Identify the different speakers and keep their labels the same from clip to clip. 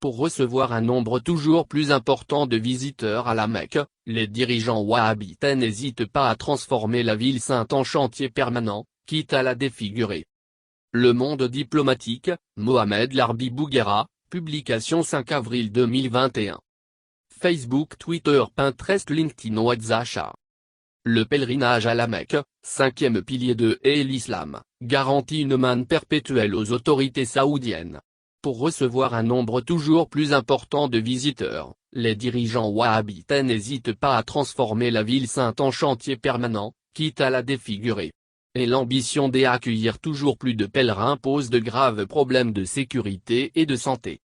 Speaker 1: Pour recevoir un nombre toujours plus important de visiteurs à la Mecque, les dirigeants wahhabites n'hésitent pas à transformer la ville sainte en chantier permanent, quitte à la défigurer. Le Monde diplomatique, Mohamed Larbi Bouguera, publication 5 avril 2021. Facebook, Twitter, Pinterest, LinkedIn, WhatsApp. Le pèlerinage à la Mecque, cinquième pilier de l'islam, garantit une manne perpétuelle aux autorités saoudiennes. Pour recevoir un nombre toujours plus important de visiteurs, les dirigeants wahhabites n'hésitent pas à transformer la ville sainte en chantier permanent, quitte à la défigurer. Et l'ambition d'accueillir toujours plus de pèlerins pose de graves problèmes de sécurité et de santé.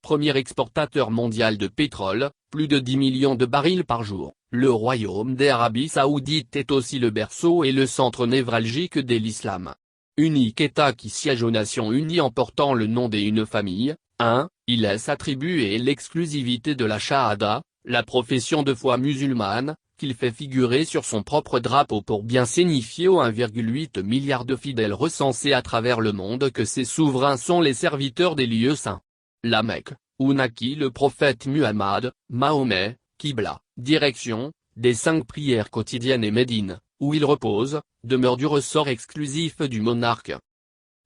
Speaker 1: Premier exportateur mondial de pétrole, plus de 10 millions de barils par jour, le Royaume d'Arabie Saoudite est aussi le berceau et le centre névralgique de l'islam. Unique État qui siège aux Nations Unies en portant le nom d'une famille, il s'attribue l'exclusivité de la Shahada, la profession de foi musulmane, qu'il fait figurer sur son propre drapeau pour bien signifier aux 1,8 milliard de fidèles recensés à travers le monde que ses souverains sont les serviteurs des lieux saints. La Mecque, où naquit le prophète Muhammad, Mahomet, Qibla, direction, des 5 prières quotidiennes et Médine, où il repose, demeure du ressort exclusif du monarque.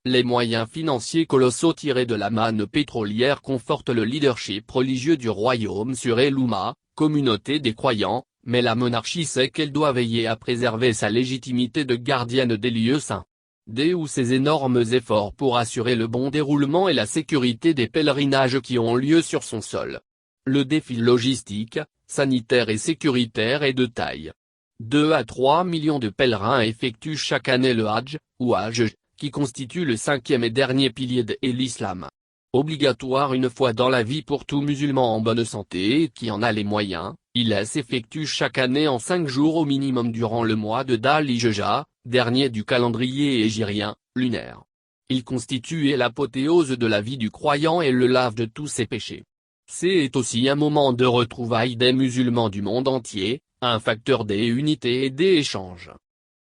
Speaker 1: Les moyens financiers colossaux tirés de la manne pétrolière confortent le leadership religieux du royaume sur l'Oumma, communauté des croyants, mais la monarchie sait qu'elle doit veiller à préserver sa légitimité de gardienne des lieux saints. D'où ces énormes efforts pour assurer le bon déroulement et la sécurité des pèlerinages qui ont lieu sur son sol. Le défi logistique, sanitaire et sécuritaire est de taille. 2 à 3 millions de pèlerins effectuent chaque année le Hajj, ou Hajj, qui constitue le 5e et dernier pilier de l'islam. Obligatoire une fois dans la vie pour tout musulman en bonne santé et qui en a les moyens, il s'effectue chaque année en 5 jours au minimum durant le mois de Dhal-Hijjah, dernier du calendrier hégirien, lunaire. Il constitue l'apothéose de la vie du croyant et le lave de tous ses péchés. C'est aussi un moment de retrouvailles des musulmans du monde entier, un facteur d'unité et d'échange.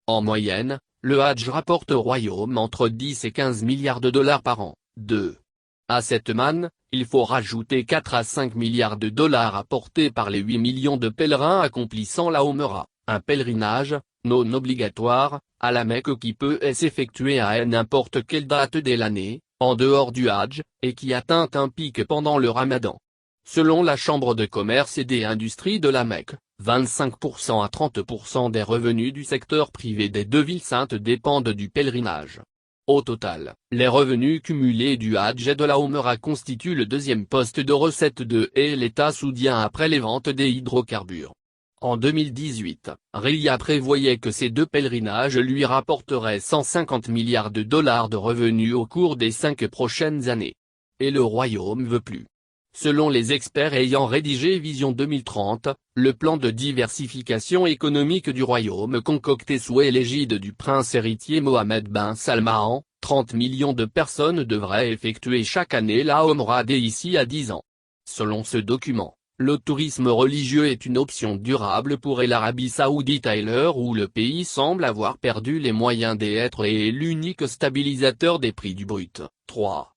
Speaker 1: En moyenne, le Hajj rapporte au royaume entre 10 et 15 milliards de dollars par an. À cette manne, il faut rajouter 4 à 5 milliards de dollars apportés par les 8 millions de pèlerins accomplissant la Omra, un pèlerinage, non obligatoire, à la Mecque qui peut s'effectuer à n'importe quelle date de l'année, en dehors du Hajj, et qui atteint un pic pendant le Ramadan. Selon la Chambre de commerce et des industries de la Mecque, 25% à 30% des revenus du secteur privé des 2 villes saintes dépendent du pèlerinage. Au total, les revenus cumulés du Hajj et de la Omra constituent le 2e poste de recettes de l'État saoudien après les ventes des hydrocarbures. En 2018, Riyad prévoyait que ces 2 pèlerinages lui rapporteraient 150 milliards de dollars de revenus au cours des 5 prochaines années. Et le royaume veut plus. Selon les experts ayant rédigé Vision 2030, le plan de diversification économique du royaume concocté sous l'égide du prince héritier Mohammed bin Salman, 30 millions de personnes devraient effectuer chaque année la Omra d'ici à 10 ans. Selon ce document, le tourisme religieux est une option durable pour l'Arabie Saoudite à l'heure où le pays semble avoir perdu les moyens d'être l'unique stabilisateur des prix du brut. 3.